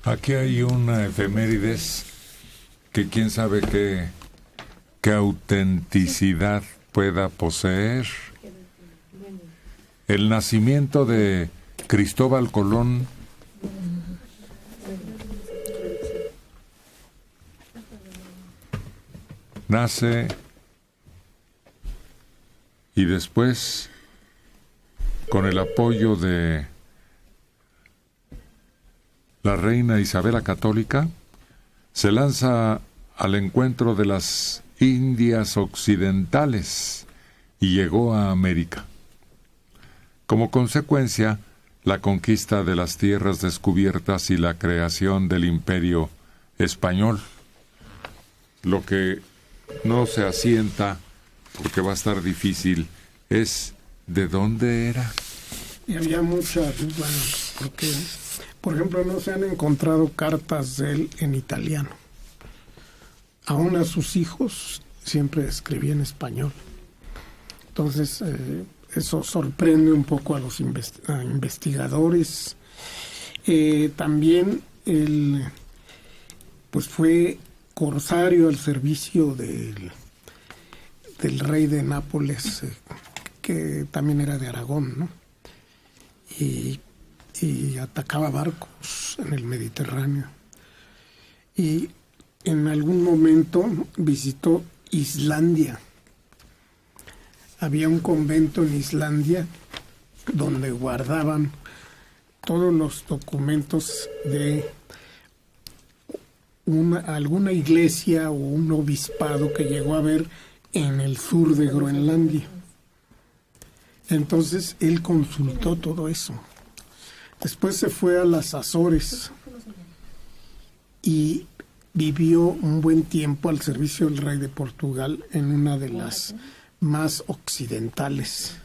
Aquí hay una efemérides que quién sabe qué autenticidad pueda poseer. El nacimiento de Cristóbal Colón nace y después, con el apoyo de la reina Isabel la Católica, se lanza al encuentro de las Indias occidentales y llegó a América. Como consecuencia, la conquista de las tierras descubiertas y la creación del Imperio español. Lo que no se asienta, porque va a estar difícil, es ¿de dónde era? Y había muchas dudas, porque, por ejemplo, no se han encontrado cartas de él en italiano. Aún a sus hijos siempre escribía en español. Entonces, eso sorprende un poco a los investigadores. También él, pues, fue corsario al servicio del rey de Nápoles, que también era de Aragón, ¿no? Y atacaba barcos en el Mediterráneo. Y en algún momento visitó Islandia. Había un convento en Islandia donde guardaban todos los documentos de alguna iglesia o un obispado que llegó a haber en el sur de Groenlandia. Entonces él consultó todo eso. Después se fue a las Azores y vivió un buen tiempo al servicio del rey de Portugal en una de las más occidentales.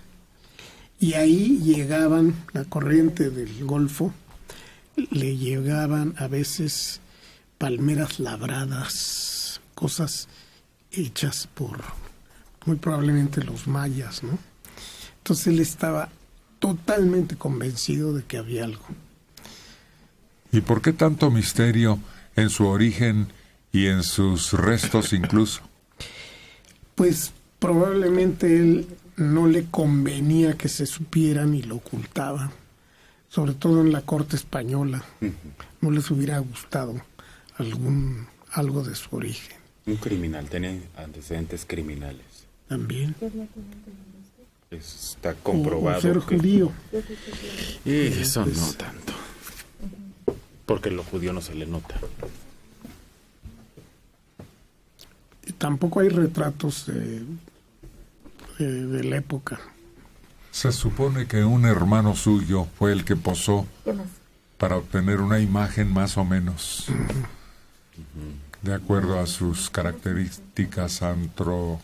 Y ahí llegaban, la corriente del Golfo, le llegaban a veces palmeras labradas, cosas hechas por muy probablemente los mayas, ¿no? Entonces él estaba totalmente convencido de que había algo. ¿Y por qué tanto misterio en su origen y en sus restos incluso? Pues probablemente él no le convenía que se supieran y lo ocultaba, sobre todo en la corte española. No les hubiera gustado algo de su origen. Un criminal, tenía antecedentes criminales. También. Está comprobado. O ser judío. Y eso no tanto. Porque lo judío no se le nota. Y tampoco hay retratos de la época. Se supone que un hermano suyo fue el que posó para obtener una imagen más o menos de acuerdo a sus características antropométricas.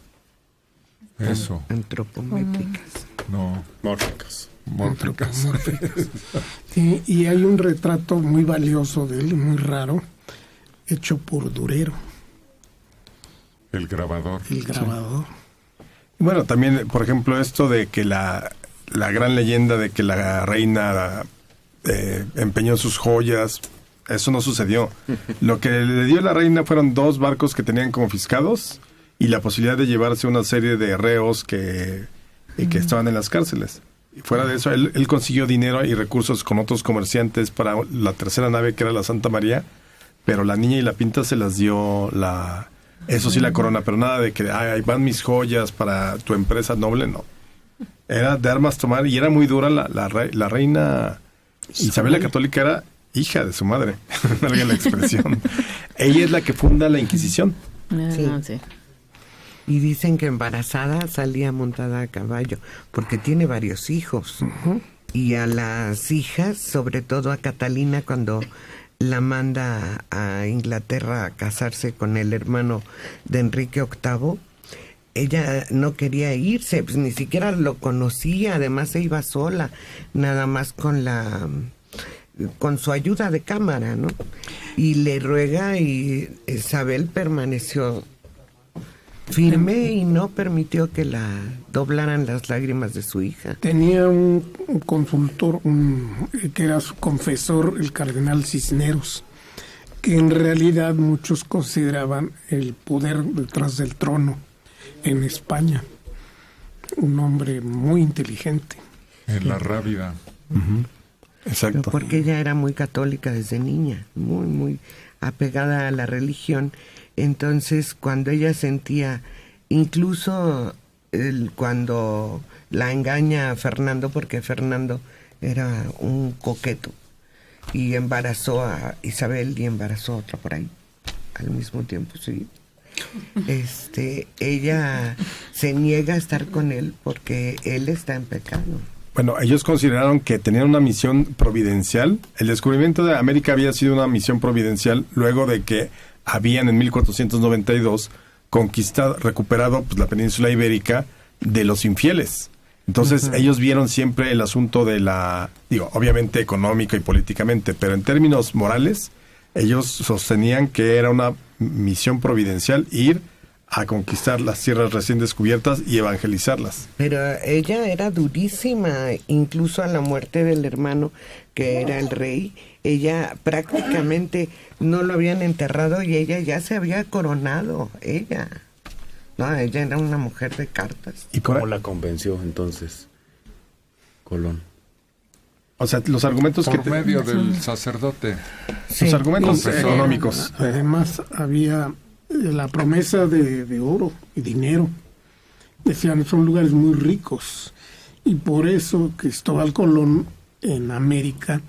No, mórficas. Sí, y hay un retrato muy valioso de él, muy raro, hecho por Durero. El grabador. El grabador. Bueno, también, por ejemplo, esto de que la gran leyenda de que la reina empeñó sus joyas, eso no sucedió. Lo que le dio la reina fueron 2 barcos que tenían confiscados y la posibilidad de llevarse una serie de reos que estaban en las cárceles. Y fuera de eso, él consiguió dinero y recursos con otros comerciantes para la tercera nave, que era la Santa María, pero la Niña y la Pinta se las dio la corona, pero nada de que ahí van mis joyas para tu empresa noble, no. Era de armas tomar, y era muy dura la reina Isabel la Católica, era hija de su madre, valga la expresión. Ella es la que funda la Inquisición. Sí. Y dicen que embarazada salía montada a caballo, porque tiene varios hijos. Y a las hijas, sobre todo a Catalina, cuando la manda a Inglaterra a casarse con el hermano de Enrique VIII, ella no quería irse, pues ni siquiera lo conocía, además se iba sola, nada más con su ayuda de cámara, ¿no? Y le ruega, y Isabel permaneció firme y no permitió que la doblaran las lágrimas de su hija. Tenía un consultor, que era su confesor, el cardenal Cisneros, que en realidad muchos consideraban el poder detrás del trono en España. Un hombre muy inteligente. En la Rábida. Exacto. Porque ella era muy católica desde niña, muy, muy apegada a la religión. Entonces, cuando ella sentía, incluso cuando la engaña a Fernando, porque Fernando era un coqueto, y embarazó a Isabel y embarazó a otra por ahí, al mismo tiempo, sí. Ella se niega a estar con él porque él está en pecado. Bueno, ellos consideraron que tenían una misión providencial. El descubrimiento de América había sido una misión providencial luego de que habían en 1492 recuperado pues, la península ibérica de los infieles. Entonces ellos vieron siempre el asunto de obviamente económico y políticamente, pero en términos morales, ellos sostenían que era una misión providencial ir a conquistar las tierras recién descubiertas y evangelizarlas. Pero ella era durísima, incluso a la muerte del hermano, que era el rey. Ella prácticamente no lo habían enterrado y ella ya se había coronado, ella. No, ella era una mujer de cartas. ¿Y cómo la convenció entonces Colón? O sea, los argumentos por medio del sacerdote. Sí. Los argumentos económicos. Además, había la promesa de oro y dinero. Decían, son lugares muy ricos. Y por eso Cristóbal Colón en América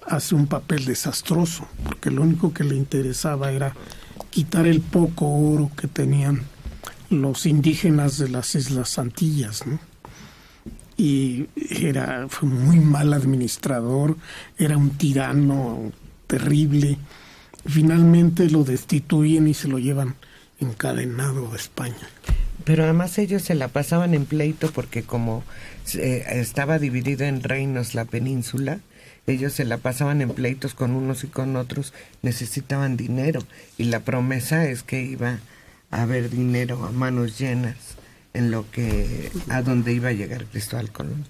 hace un papel desastroso, porque lo único que le interesaba era quitar el poco oro que tenían los indígenas de las Islas Antillas, ¿no? Y fue muy mal administrador, era un tirano terrible. Finalmente lo destituyen y se lo llevan encadenado a España. Pero además ellos se la pasaban en pleito porque como estaba dividido en reinos la península, ellos se la pasaban en pleitos con unos y con otros, necesitaban dinero y la promesa es que iba a haber dinero a manos llenas a donde iba a llegar Cristóbal Colón.